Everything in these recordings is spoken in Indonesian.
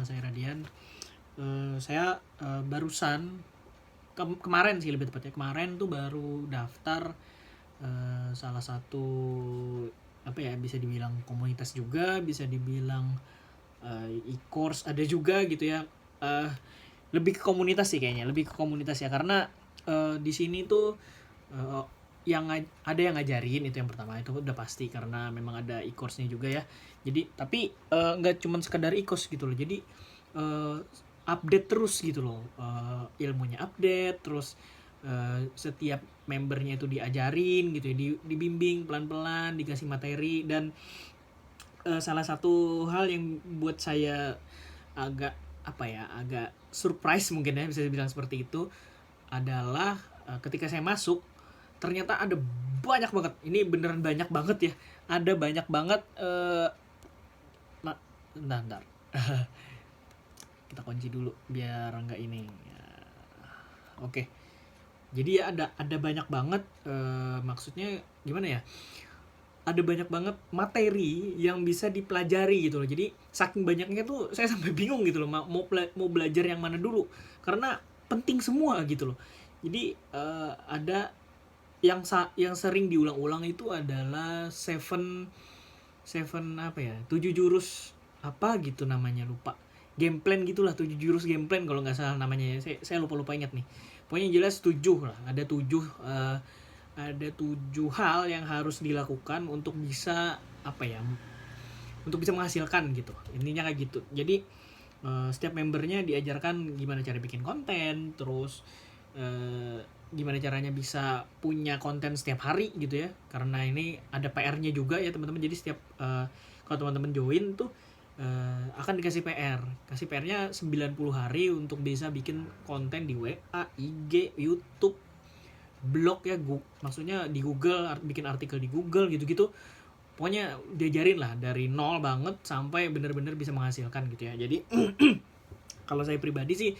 saya Radian. Saya barusan kemarin sih lebih tepatnya, kemarin tuh baru daftar salah satu bisa dibilang komunitas juga, bisa dibilang e-course ada juga gitu ya. Lebih ke komunitas sih kayaknya, lebih ke komunitas ya, karena di sini tuh uh, ada yang ngajarin, itu yang pertama, itu udah pasti karena memang ada e-course-nya juga ya. Jadi tapi nggak cuman sekedar e-course gitu loh, jadi uh, update terus gitu loh, ilmunya update terus, setiap membernya itu diajarin gitu ya, dibimbing pelan-pelan, dikasih materi. Dan salah satu hal yang buat saya agak agak surprise mungkin ya, bisa dibilang seperti itu, adalah ketika saya masuk ternyata ada banyak banget, ini beneran banyak banget ya, ada banyak banget. Bentar kita kunci dulu biar enggak ini ya. Oke, jadi ya ada banyak banget, maksudnya gimana ya, ada banyak banget materi yang bisa dipelajari gitu loh. Jadi saking banyaknya tuh saya sampai bingung gitu loh, mau belajar yang mana dulu, karena penting semua gitu loh. Jadi ada yang sering diulang-ulang itu adalah seven apa ya, 7 jurus apa gitu namanya, lupa, game plan gitulah, 7 jurus game plan kalau nggak salah namanya ya. Saya lupa ingat nih, pokoknya jelas 7 lah, ada 7 hal yang harus dilakukan untuk bisa untuk bisa menghasilkan gitu, intinya kayak gitu. Jadi setiap membernya diajarkan gimana cara bikin konten, terus gimana caranya bisa punya konten setiap hari gitu ya, karena ini ada PR-nya juga ya teman-teman. Jadi setiap kalau teman-teman join tuh akan dikasih kasih PR-nya 90 hari untuk bisa bikin konten di WA, IG, YouTube, blog ya, maksudnya di Google, bikin artikel di Google gitu-gitu. Pokoknya diajarin lah dari nol banget sampai bener-bener bisa menghasilkan gitu ya. Jadi kalau saya pribadi sih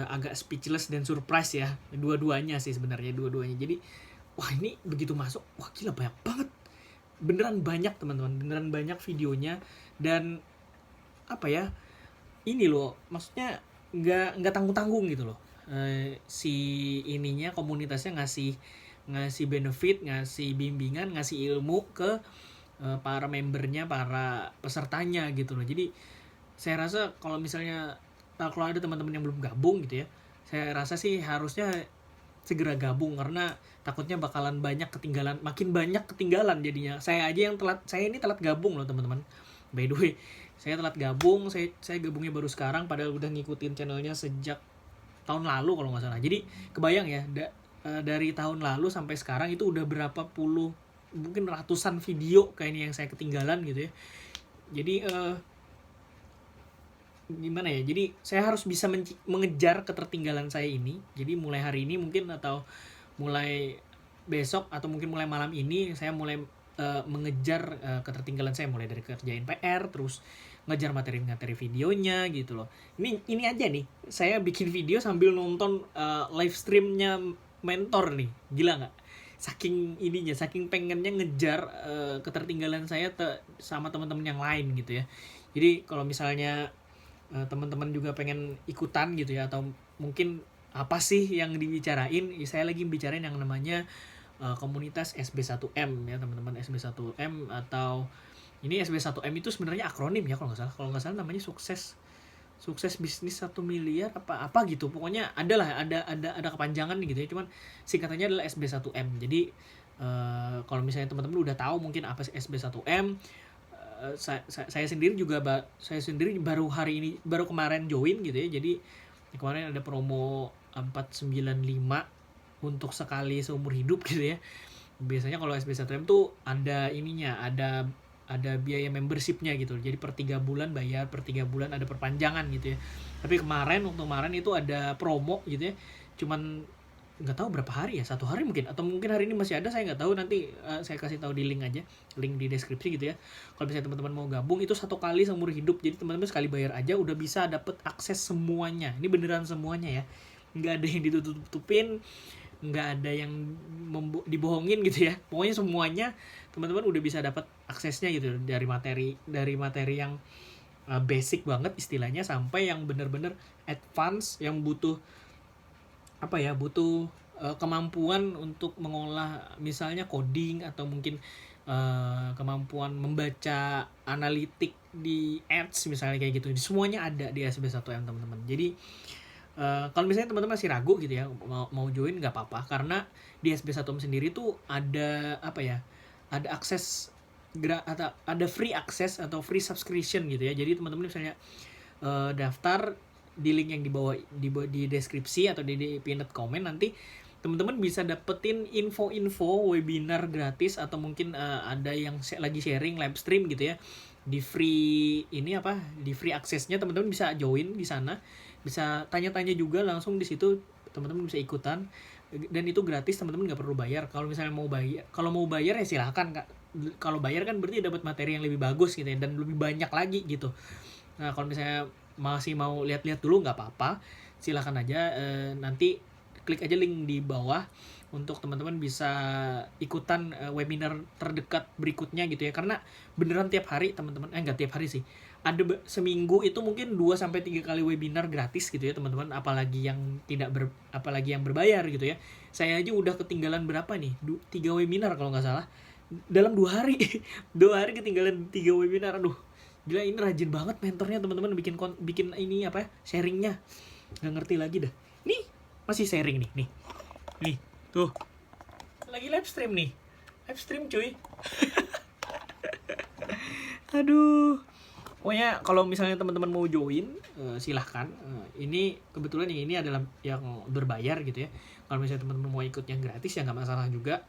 agak speechless dan surprise ya, dua-duanya sih sebenarnya, dua-duanya. Jadi wah, ini begitu masuk, wah gila banyak banget, beneran banyak teman-teman, beneran banyak videonya. Dan ini loh, maksudnya nggak tanggung-tanggung gitu loh. Si ininya, komunitasnya ngasih benefit, ngasih bimbingan, ngasih ilmu ke para membernya, para pesertanya gitu loh. Jadi saya rasa kalau misalnya kalau ada teman-teman yang belum gabung gitu ya, saya rasa sih harusnya segera gabung, karena takutnya bakalan makin banyak ketinggalan jadinya. Saya ini telat gabung loh teman-teman, by the way. Saya telat gabung, saya gabungnya baru sekarang, padahal udah ngikutin channelnya sejak tahun lalu kalau nggak salah. Jadi kebayang ya, dari tahun lalu sampai sekarang itu udah berapa puluh, mungkin ratusan video kayak ini yang saya ketinggalan gitu ya. Jadi gimana ya, jadi saya harus bisa mengejar ketertinggalan saya ini. Jadi mulai hari ini mungkin, atau mulai besok, atau mungkin mulai malam ini, saya mulai mengejar ketertinggalan saya, mulai dari kerjain PR, terus ngejar materi videonya gitu loh. Ini aja nih, saya bikin video sambil nonton live streamnya mentor nih, gila nggak? Saking pengennya ngejar ketertinggalan saya sama teman-teman yang lain gitu ya. Jadi kalau misalnya teman-teman juga pengen ikutan gitu ya, atau mungkin apa sih yang dibicarain, saya lagi bicarain yang namanya komunitas SB1M ya teman-teman. SB1M, atau ini SB1M itu sebenarnya akronim ya, kalau nggak salah namanya sukses bisnis 1 miliar apa gitu. Pokoknya ada kepanjangan gitu ya, cuman singkatannya adalah SB1M. Jadi kalau misalnya teman-teman udah tahu mungkin apa SB1M, saya sendiri baru kemarin join gitu ya. Jadi kemarin ada promo 495 untuk sekali seumur hidup gitu ya. Biasanya kalau SB1M tuh ada biaya membershipnya gitu. Jadi per 3 bulan bayar, per 3 bulan ada perpanjangan gitu ya. Tapi untuk kemarin itu ada promo gitu ya. Cuman nggak tahu berapa hari ya, 1 hari mungkin, atau mungkin hari ini masih ada, saya nggak tahu. Nanti saya kasih tahu di link di deskripsi gitu ya. Kalau misalnya teman-teman mau gabung, itu 1 kali seumur hidup. Jadi teman-teman sekali bayar aja udah bisa dapet akses semuanya. Ini beneran semuanya ya, nggak ada yang ditutupin, nggak ada yang dibohongin gitu ya. Pokoknya semuanya teman-teman udah bisa dapat aksesnya gitu, dari materi yang basic banget istilahnya sampai yang bener-bener advance yang butuh kemampuan untuk mengolah misalnya coding atau mungkin kemampuan membaca analitik di ads misalnya kayak gitu. Semuanya ada di SB1M teman-teman. Jadi kalau misalnya teman-teman masih ragu gitu ya mau join nggak apa-apa, karena di SB1M sendiri tuh ada ada akses ada free access atau free subscription gitu ya. Jadi teman-teman misalnya daftar di link yang di deskripsi atau di pinned comment, nanti teman-teman bisa dapetin info-info webinar gratis atau mungkin ada yang lagi sharing live stream gitu ya di free di free aksesnya. Teman-teman bisa join di sana, bisa tanya-tanya juga langsung di situ, teman-teman bisa ikutan dan itu gratis, teman-teman nggak perlu bayar. Kalau misalnya mau bayar ya silahkan Kak. Kalau bayar kan berarti dapat materi yang lebih bagus gitu ya dan lebih banyak lagi gitu. Nah kalau misalnya masih mau lihat-lihat dulu nggak apa-apa, silahkan aja. Nanti klik aja link di bawah untuk teman-teman bisa ikutan webinar terdekat berikutnya gitu ya. Karena beneran tiap hari teman-teman, nggak tiap hari sih, ada seminggu itu mungkin 2-3 kali webinar gratis gitu ya teman-teman, apalagi yang berbayar gitu ya. Saya aja udah ketinggalan berapa nih, 3 webinar kalau nggak salah dalam 2 hari 2 hari ketinggalan 3 webinar. Aduh gila, ini rajin banget mentornya teman-teman bikin ini sharingnya, nggak ngerti lagi dah. Nih masih sharing nih tuh lagi live stream cuy. Aduh, pokoknya kalau misalnya teman-teman mau join silahkan. Ini kebetulan ini adalah yang berbayar gitu ya. Kalau misalnya teman-teman mau ikut yang gratis ya nggak masalah juga,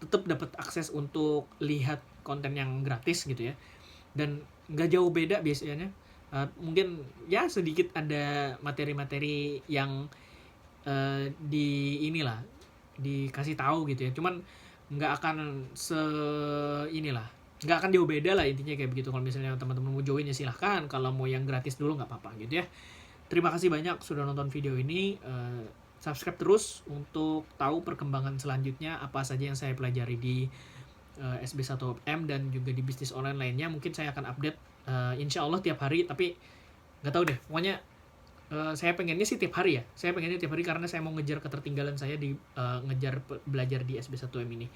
tetap dapat akses untuk lihat konten yang gratis gitu ya. Dan nggak jauh beda biasanya, mungkin ya sedikit ada materi-materi yang dikasih tahu gitu ya, cuman nggak akan nggak akan jauh beda lah intinya kayak begitu. Kalau misalnya teman-teman mau join ya silahkan, kalau mau yang gratis dulu nggak apa-apa gitu ya. Terima kasih banyak sudah nonton video ini. Subscribe terus untuk tahu perkembangan selanjutnya apa saja yang saya pelajari di SB1M dan juga di bisnis online lainnya. Mungkin saya akan update insya Allah tiap hari, tapi nggak tahu deh, pokoknya saya pengennya sih tiap hari ya. Saya pengennya tiap hari karena saya mau ngejar ketertinggalan saya di ngejar belajar di SB1M ini.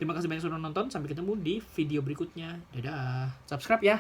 Terima kasih banyak sudah nonton, sampai ketemu di video berikutnya. Dadah. Subscribe ya.